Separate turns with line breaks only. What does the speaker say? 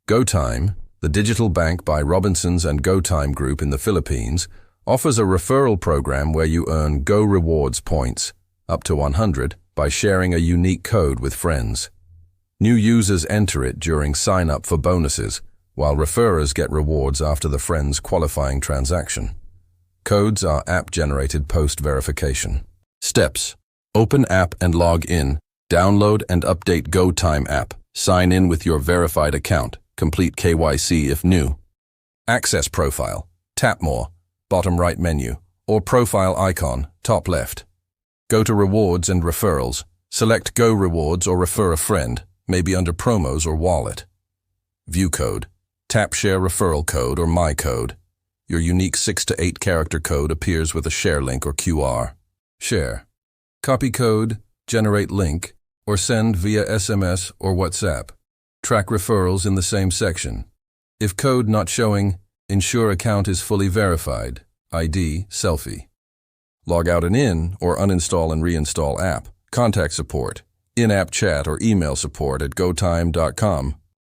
GoTyme, the digital bank by Robinsons and GoTyme Group in the Philippines, offers a referral program where you earn Go Rewards points, up to 100, by sharing a unique code with friends. New users enter it during sign-up for bonuses, while referrers get rewards after the friend's qualifying transaction. Codes are app-generated post-verification. Steps: open app and log in. Download and update GoTyme app. Sign in with your verified account. Complete KYC if new. Access profile. Tap more, bottom right menu, or profile icon, top left. Go to rewards and referrals. Select Go Rewards or refer a friend, maybe under promos or wallet. View code. Tap Share Referral Code or My Code. Your unique 6 to 8 character code appears with a share link or QR. Share. Copy code, generate link, or send via SMS or WhatsApp. Track referrals in the same section. If code not showing, ensure account is fully verified. ID, selfie. Log out and in, or uninstall and reinstall app. Contact support, in-app chat or email support at gotyme.com.